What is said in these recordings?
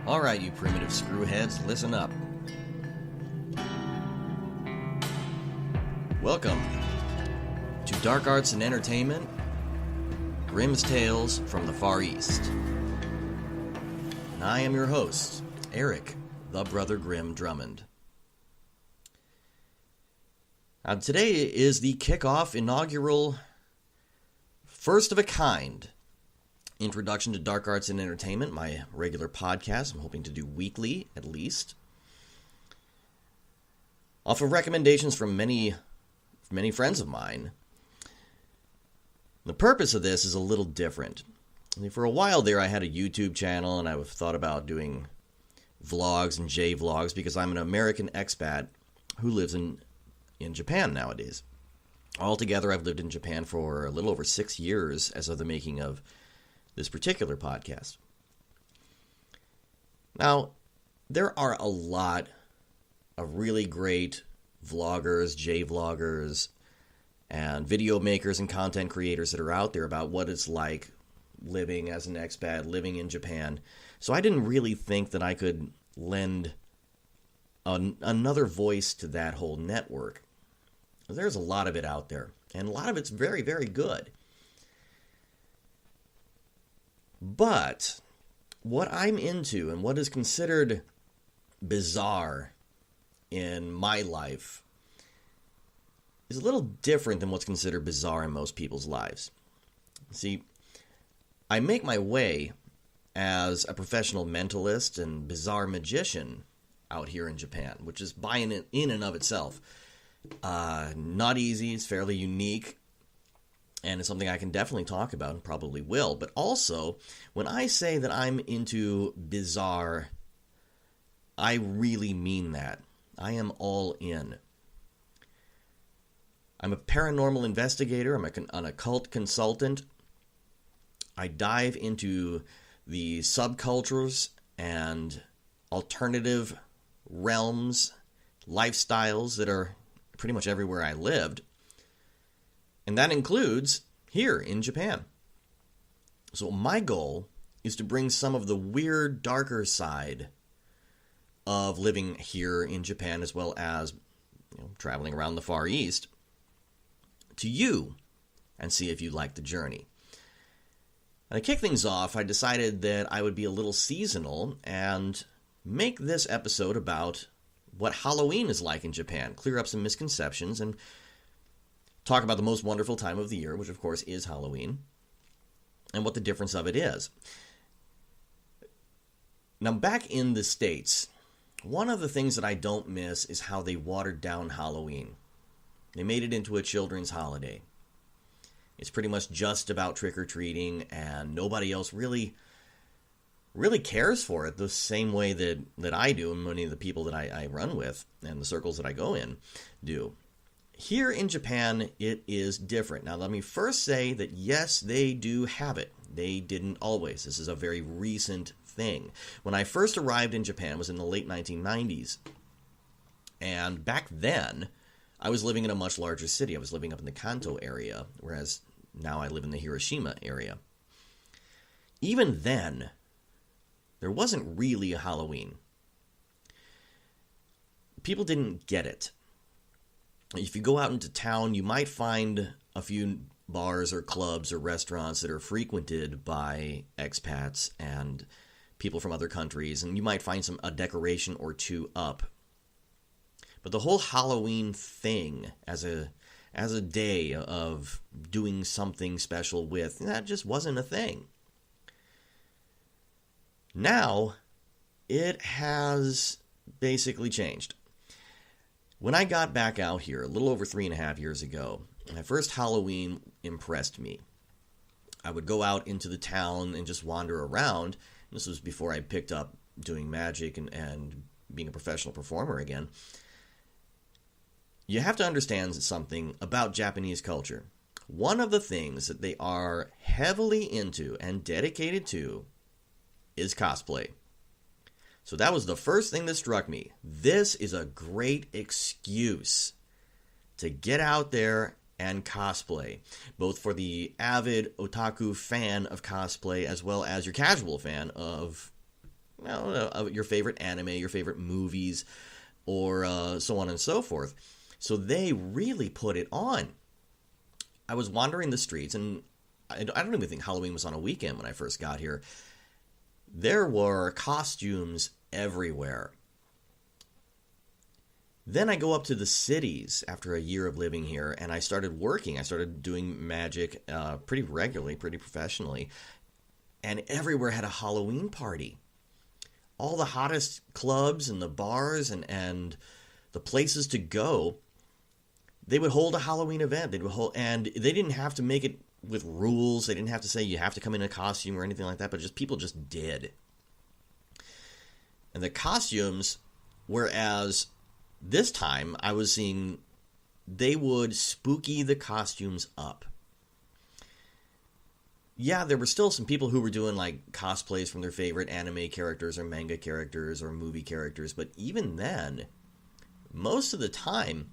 Alright, you primitive screwheads, listen up. Welcome to Dark Arts and Entertainment, Grimm's Tales from the Far East. And I am your host, Eric, the Brother Grimm Drummond. Now, today is the kickoff inaugural, first of a kind, introduction to Dark Arts and Entertainment, my regular podcast. I'm hoping to do weekly, at least. Off of recommendations from many friends of mine. The purpose of this is a little different. For a while there, I had a YouTube channel, and I thought about doing vlogs and J-vlogs because I'm an American expat who lives in Japan nowadays. Altogether, I've lived in Japan for a little over 6 years as of the making of this particular podcast. Now, there are a lot of really great vloggers, J-vloggers, and video makers and content creators that are out there about what it's like living as an expat, living in Japan. So I didn't really think that I could lend another voice to that whole network. There's a lot of it out there, and a lot of it's very, very good. But what I'm into and what is considered bizarre in my life is a little different than what's considered bizarre in most people's lives. See, I make my way as a professional mentalist and bizarre magician out here in Japan, which is in and of itself not easy. It's fairly unique. And it's something I can definitely talk about and probably will. But also, when I say that I'm into bizarre, I really mean that. I am all in. I'm a paranormal investigator. I'm an occult consultant. I dive into the subcultures and alternative realms, lifestyles that are pretty much everywhere I lived. And that includes here in Japan. So my goal is to bring some of the weird, darker side of living here in Japan, as well as traveling around the Far East, to you, and see if you like the journey. And to kick things off, I decided that I would be a little seasonal and make this episode about what Halloween is like in Japan, clear up some misconceptions, and talk about the most wonderful time of the year, which of course is Halloween, and what the difference of it is. Now, back in the States, one of the things that I don't miss is how they watered down Halloween. They made it into a children's holiday. It's pretty much just about trick-or-treating, and nobody else really cares for it the same way that I do, and many of the people that I run with, and the circles that I go in, do. Here in Japan, it is different. Now, let me first say that yes, they do have it. They didn't always. This is a very recent thing. When I first arrived in Japan, it was in the late 1990s. And back then, I was living in a much larger city. I was living up in the Kanto area, whereas now I live in the Hiroshima area. Even then, there wasn't really a Halloween. People didn't get it. If you go out into town, you might find a few bars or clubs or restaurants that are frequented by expats and people from other countries, and you might find a decoration or two up. But the whole Halloween thing as a day of doing something special with, that just wasn't a thing. Now, it has basically changed. When I got back out here a little over 3.5 years ago, my first Halloween impressed me. I would go out into the town and just wander around. This was before I picked up doing magic and being a professional performer again. You have to understand something about Japanese culture. One of the things that they are heavily into and dedicated to is cosplay. So that was the first thing that struck me. This is a great excuse to get out there and cosplay, both for the avid otaku fan of cosplay as well as your casual fan of your favorite anime, your favorite movies, or so on and so forth. So they really put it on. I was wandering the streets, and I don't even think Halloween was on a weekend when I first got here. There were costumes everywhere. Then I go up to the cities after a year of living here, and I started working. I started doing magic pretty regularly, pretty professionally, and everywhere had a Halloween party. All the hottest clubs and the bars and the places to go, they would hold a Halloween event. And they didn't have to make it with rules. They didn't have to say you have to come in a costume or anything like that, but people just did. And the costumes, whereas this time I was seeing they would spooky the costumes up. Yeah, there were still some people who were doing like cosplays from their favorite anime characters or manga characters or movie characters, but even then, most of the time,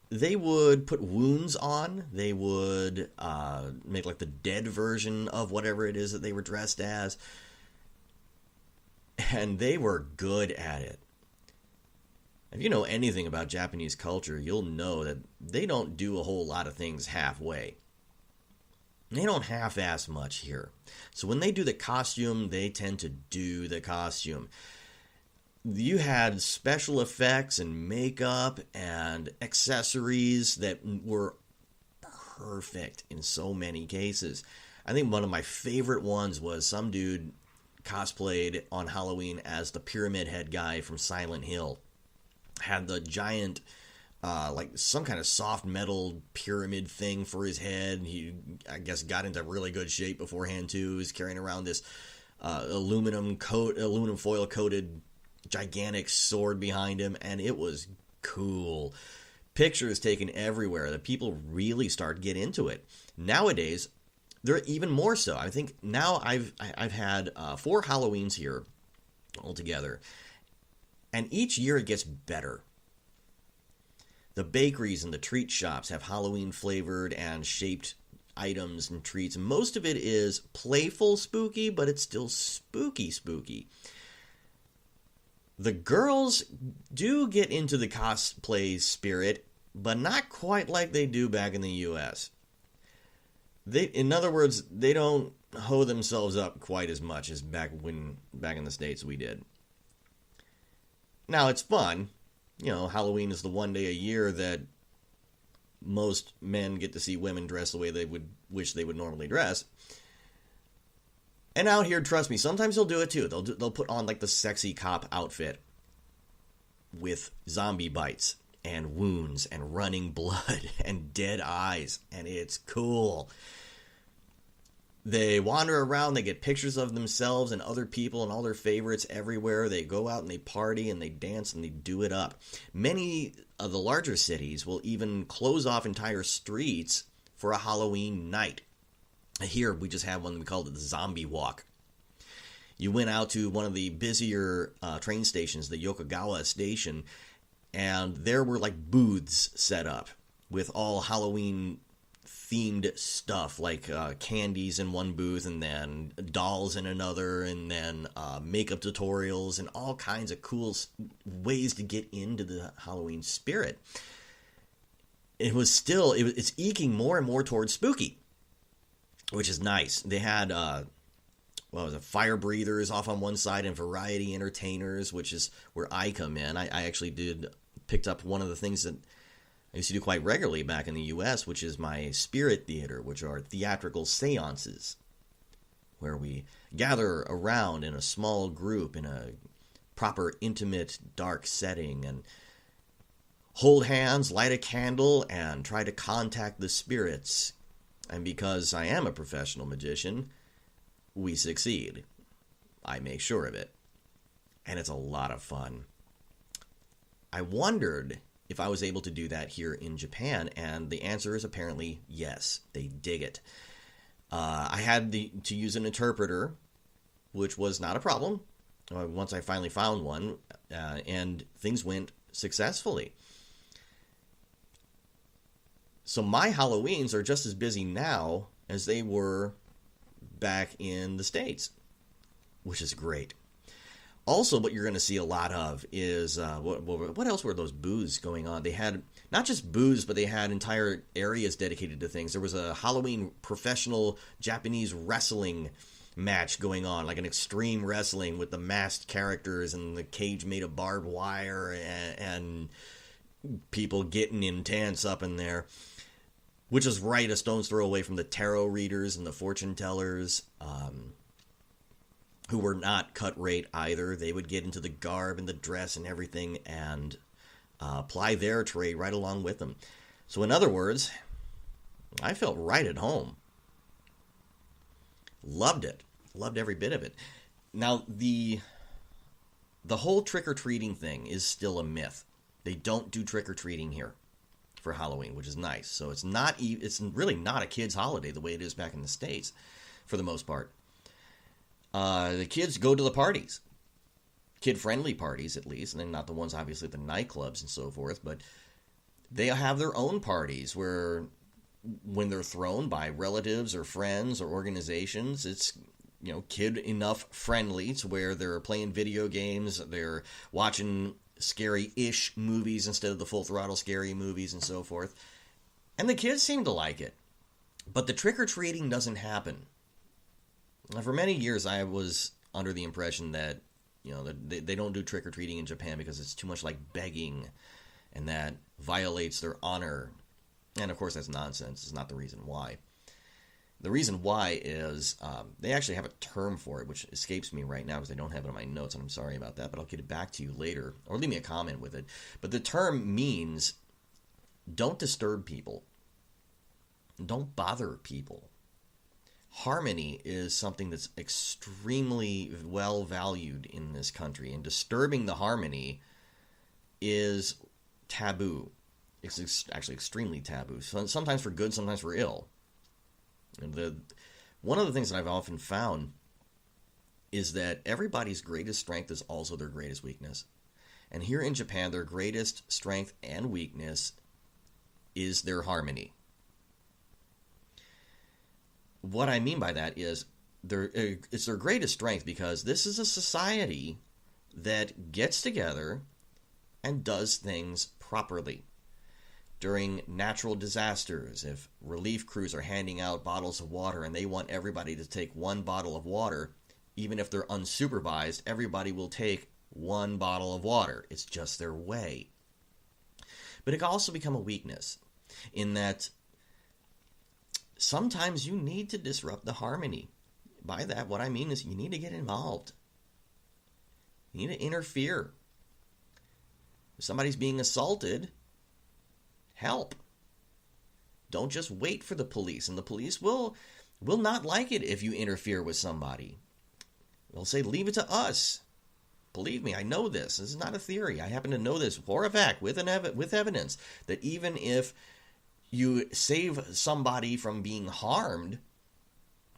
they would put wounds on. They would make like the dead version of whatever it is that they were dressed as. And they were good at it. If you know anything about Japanese culture, you'll know that they don't do a whole lot of things halfway. They don't half-ass much here. So when they do the costume, they tend to do the costume. You had special effects and makeup and accessories that were perfect in so many cases. I think one of my favorite ones was some dude cosplayed on Halloween as the Pyramid Head guy from Silent Hill. Had the giant, like some kind of soft metal pyramid thing for his head. He, I guess, got into really good shape beforehand too. He was carrying around this aluminum foil coated gigantic sword behind him, and it was cool. Pictures taken everywhere. The people really start to get into it. Nowadays, they're even more so. I think now I've had 4 Halloweens here altogether, and each year it gets better. The bakeries and the treat shops have Halloween flavored and shaped items and treats. Most of it is playful spooky, but it's still spooky. The girls do get into the cosplay spirit, but not quite like they do back in the U.S. In other words, they don't hoe themselves up quite as much as back in the States we did. Now, it's fun. You know, Halloween is the one day a year that most men get to see women dress the way they would wish they would normally dress. And out here, trust me, sometimes they'll do it too. They'll put on like the sexy cop outfit with zombie bites and wounds and running blood and dead eyes, and it's cool. They wander around, they get pictures of themselves and other people and all their favorites everywhere. They go out and they party and they dance and they do it up. Many of the larger cities will even close off entire streets for a Halloween night. Here, we just have one, we called it the Zombie Walk. You went out to one of the busier train stations, the Yokogawa station, and there were like booths set up with all Halloween themed stuff, like candies in one booth, and then dolls in another, and then makeup tutorials, and all kinds of cool ways to get into the Halloween spirit. It's eking more and more towards spooky, which is nice. They had fire breathers off on one side and variety entertainers, which is where I come in. I actually picked up one of the things that I used to do quite regularly back in the U.S., which is my spirit theater, which are theatrical seances, where we gather around in a small group in a proper, intimate, dark setting and hold hands, light a candle, and try to contact the spirits. And because I am a professional magician, we succeed. I make sure of it. And it's a lot of fun. I wondered if I was able to do that here in Japan, and the answer is apparently yes. They dig it. I had to use an interpreter, which was not a problem once I finally found one, and things went successfully. So my Halloweens are just as busy now as they were back in the States, which is great. Also, what you're going to see a lot of is what else were those booths going on? They had not just booths, but they had entire areas dedicated to things. There was a Halloween professional Japanese wrestling match going on, like an extreme wrestling with the masked characters and the cage made of barbed wire and people getting intense up in there, which is right a stone's throw away from the tarot readers and the fortune tellers. Who were not cut rate either. They would get into the garb and the dress and everything and apply their trade right along with them. So in other words, I felt right at home. Loved it. Loved every bit of it. Now, the whole trick-or-treating thing is still a myth. They don't do trick-or-treating here for Halloween, which is nice. So it's really not a kid's holiday the way it is back in the States for the most part. The kids go to the parties, kid-friendly parties at least, and then not the ones obviously at the nightclubs and so forth, but they have their own parties where when they're thrown by relatives or friends or organizations, it's, kid enough friendly to where they're playing video games, they're watching scary-ish movies instead of the full-throttle scary movies and so forth, and the kids seem to like it, but the trick-or-treating doesn't happen. For many years, I was under the impression that, they don't do trick-or-treating in Japan because it's too much like begging, and that violates their honor. And, of course, that's nonsense. It's not the reason why. The reason why is they actually have a term for it, which escapes me right now because I don't have it on my notes, and I'm sorry about that, but I'll get it back to you later, or leave me a comment with it. But the term means don't disturb people. Don't bother people. Harmony is something that's extremely well valued in this country, and disturbing the harmony is taboo. It's actually extremely taboo. Sometimes for good, sometimes for ill. And one of the things that I've often found is that everybody's greatest strength is also their greatest weakness. And here in Japan, their greatest strength and weakness is their harmony. What I mean by that is it's their greatest strength because this is a society that gets together and does things properly. During natural disasters, if relief crews are handing out bottles of water and they want everybody to take one bottle of water, even if they're unsupervised, everybody will take one bottle of water. It's just their way. But it can also become a weakness in that sometimes you need to disrupt the harmony. By that, what I mean is you need to get involved. You need to interfere. If somebody's being assaulted, help. Don't just wait for the police, and the police will not like it if you interfere with somebody. They'll say, leave it to us. Believe me, I know this. This is not a theory. I happen to know this for a fact with evidence that even if you save somebody from being harmed,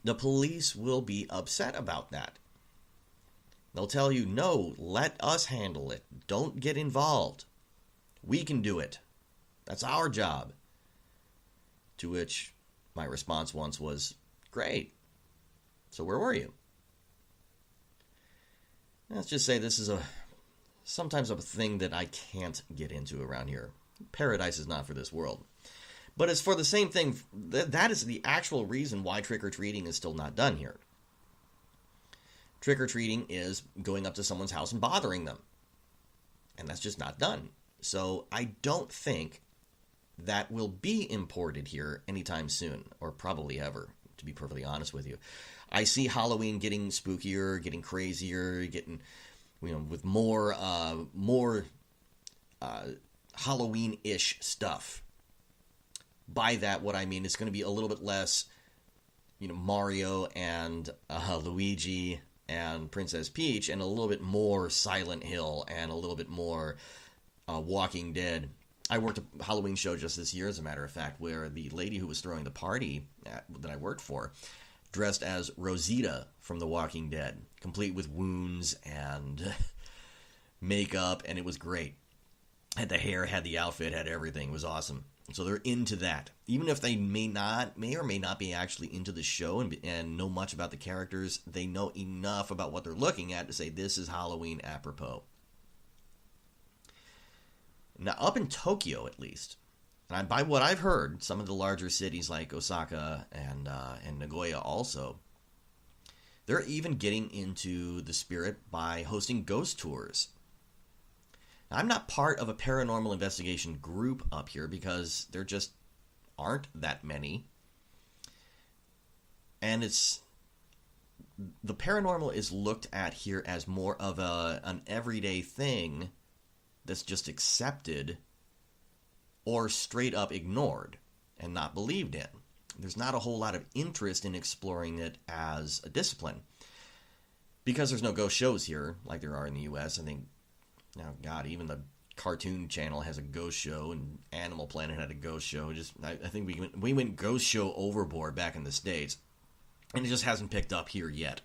the police will be upset about that. They'll tell you, no, let us handle it. Don't get involved. We can do it. That's our job. To which my response once was, great. So where were you? Let's just say this is sometimes a thing that I can't get into around here. Paradise is not for this world. But it's for the same thing. That is the actual reason why trick-or-treating is still not done here. Trick-or-treating is going up to someone's house and bothering them. And that's just not done. So I don't think that will be imported here anytime soon, or probably ever, to be perfectly honest with you. I see Halloween getting spookier, getting crazier, getting, with more Halloween-ish stuff. By that, what I mean is going to be a little bit less, Mario and Luigi and Princess Peach, and a little bit more Silent Hill, and a little bit more Walking Dead. I worked a Halloween show just this year, as a matter of fact, where the lady who was throwing the party that I worked for dressed as Rosita from The Walking Dead, complete with wounds and makeup, and it was great. Had the hair, had the outfit, had everything. It was awesome. So they're into that. Even if they may or may not be actually into the show and know much about the characters, they know enough about what they're looking at to say this is Halloween apropos. Now, up in Tokyo, at least, and by what I've heard, some of the larger cities like Osaka and Nagoya also, they're even getting into the spirit by hosting ghost tours. Now, I'm not part of a paranormal investigation group up here because there just aren't that many. And the paranormal is looked at here as more of an everyday thing that's just accepted or straight up ignored and not believed in. There's not a whole lot of interest in exploring it as a discipline. Because there's no ghost shows here like there are in the U.S. I think, oh God, even the Cartoon Channel has a ghost show, and Animal Planet had a ghost show. I think we went ghost show overboard back in the States, and it just hasn't picked up here yet.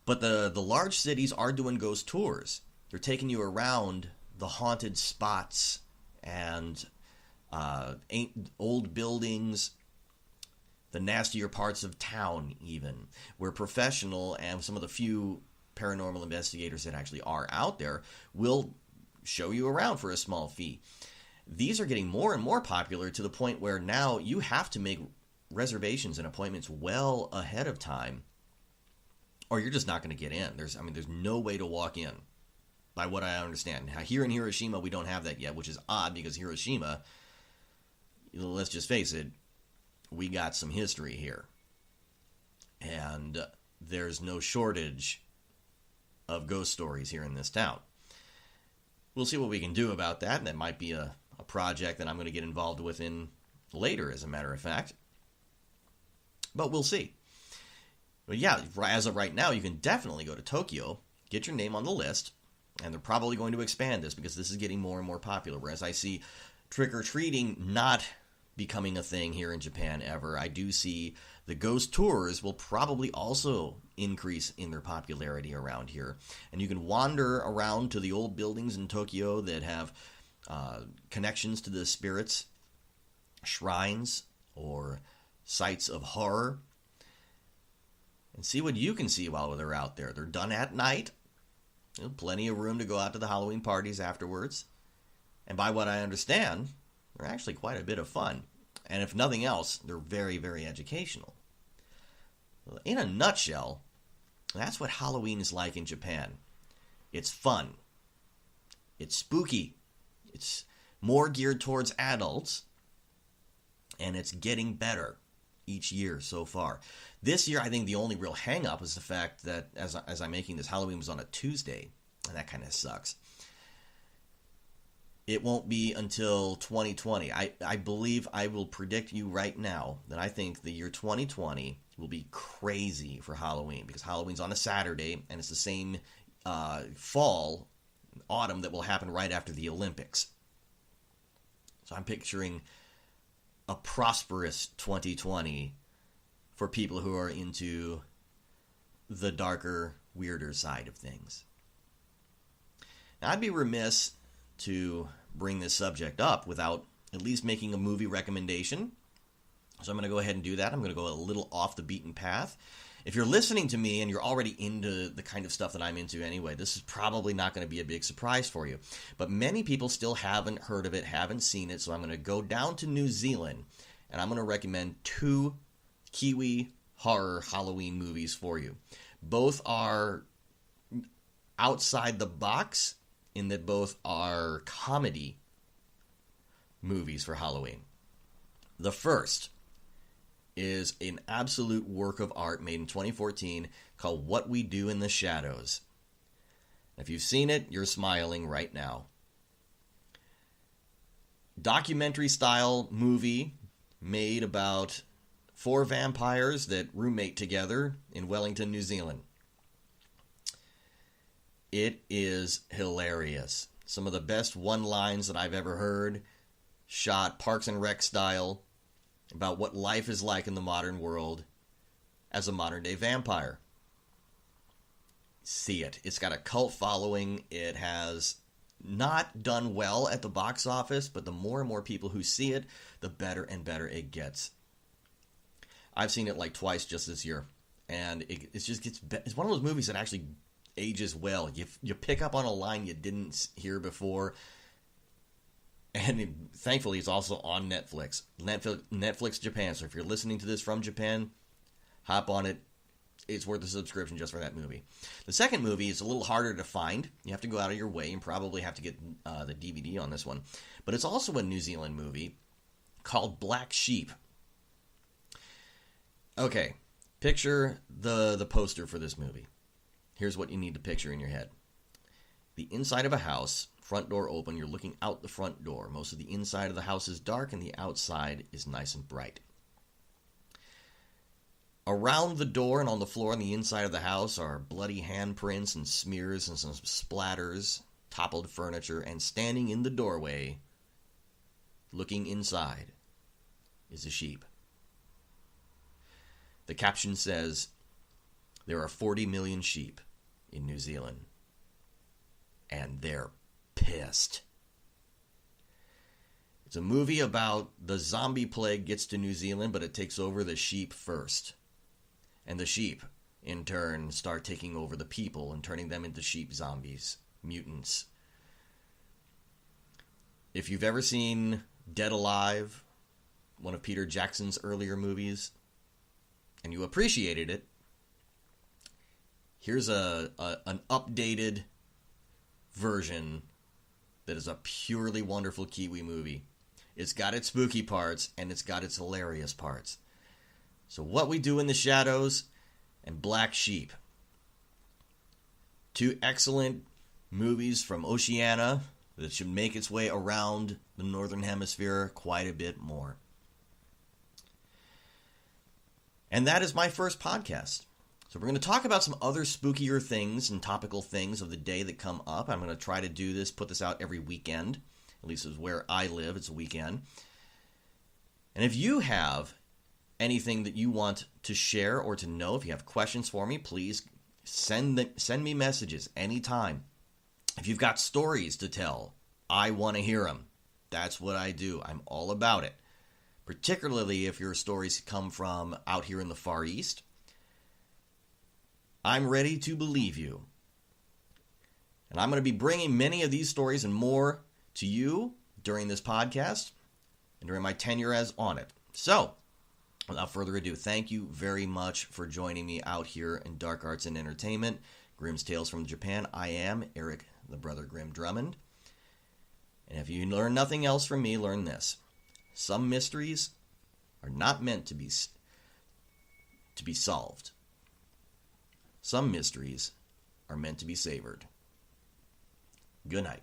But the large cities are doing ghost tours. They're taking you around the haunted spots and old buildings, the nastier parts of town even, where professional and some of the few paranormal investigators that actually are out there will show you around for a small fee. These are getting more and more popular to the point where now you have to make reservations and appointments well ahead of time, or you're just not going to get in. There's no way to walk in, by what I understand. Now, here in Hiroshima, we don't have that yet, which is odd because Hiroshima, let's just face it, we got some history here. And there's no shortage of ghost stories here in this town. We'll see what we can do about that. That might be a project that I'm going to get involved with in later, as a matter of fact. But we'll see. But yeah, as of right now, you can definitely go to Tokyo, get your name on the list, and they're probably going to expand this because this is getting more and more popular. Whereas I see trick-or-treating not becoming a thing here in Japan ever, I do see the ghost tours will probably also increase in their popularity around here. And you can wander around to the old buildings in Tokyo that have connections to the spirits, shrines, or sites of horror, and see what you can see while they're out there. They're done at night. Plenty of room to go out to the Halloween parties afterwards. And by what I understand, they're actually quite a bit of fun. And if nothing else, they're very, very educational. In a nutshell, that's what Halloween is like in Japan. It's fun. It's spooky. It's more geared towards adults. And it's getting better each year so far. This year, I think the only real hang-up is the fact that as I'm making this, Halloween was on a Tuesday. And that kind of sucks. It won't be until 2020. I believe I will predict you right now that I think the year 2020 will be crazy for Halloween, because Halloween's on a Saturday, and it's the same autumn that will happen right after the Olympics. So I'm picturing a prosperous 2020 for people who are into the darker, weirder side of things. Now, I'd be remiss to bring this subject up without at least making a movie recommendation. So I'm going to go ahead and do that. I'm going to go a little off the beaten path. If you're listening to me and you're already into the kind of stuff that I'm into anyway, this is probably not going to be a big surprise for you. But many people still haven't heard of it, haven't seen it, so I'm going to go down to New Zealand, and I'm going to recommend 2 Kiwi horror Halloween movies for you. Both are outside the box in that both are comedy movies for Halloween. The first is an absolute work of art made in 2014 called What We Do in the Shadows. If you've seen it, you're smiling right now. Documentary-style movie made about 4 vampires that roommate together in Wellington, New Zealand. It is hilarious. Some of the best one-lines that I've ever heard, shot Parks and Rec style, about what life is like in the modern world as a modern-day vampire. See it. It's got a cult following. It has not done well at the box office, but the more and more people who see it, the better and better it gets. I've seen it like twice just this year, and it just gets it's one of those movies that actually ages well. You pick up on a line you didn't hear before, and thankfully it's also on Netflix. Netflix Japan. So if you're listening to this from Japan, hop on it. It's worth a subscription just for that movie. The second movie is a little harder to find. You have to go out of your way and probably have to get the DVD on this one. But it's also a New Zealand movie called Black Sheep. Okay, picture the poster for this movie. Here's what you need to picture in your head. The inside of a house, front door open, you're looking out the front door. Most of the inside of the house is dark and the outside is nice and bright. Around the door and on the floor on the inside of the house are bloody handprints and smears and some splatters, toppled furniture, and standing in the doorway, looking inside, is a sheep. The caption says, "There are 40 million sheep in New Zealand, and they're pissed." It's a movie about the zombie plague gets to New Zealand, but it takes over the sheep first. And the sheep, in turn, start taking over the people and turning them into sheep zombies, mutants. If you've ever seen Dead Alive, one of Peter Jackson's earlier movies, and you appreciated it, here's an updated version that is a purely wonderful Kiwi movie. It's got its spooky parts, and it's got its hilarious parts. So What We Do in the Shadows and Black Sheep. Two excellent movies from Oceania that should make its way around the Northern Hemisphere quite a bit more. And that is my first podcast. So we're going to talk about some other spookier things and topical things of the day that come up. I'm going to try to do this, put this out every weekend. At least is where I live. It's a weekend. And if you have anything that you want to share or to know, if you have questions for me, please send me messages anytime. If you've got stories to tell, I want to hear them. That's what I do. I'm all about it. Particularly if your stories come from out here in the Far East. I'm ready to believe you. And I'm going to be bringing many of these stories and more to you during this podcast and during my tenure as on it. So, without further ado, thank you very much for joining me out here in Dark Arts and Entertainment, Grimm's Tales from Japan. I am Eric, the Brother Grimm Drummond. And if you learn nothing else from me, learn this. Some mysteries are not meant to be solved. Some mysteries are meant to be savored. Good night.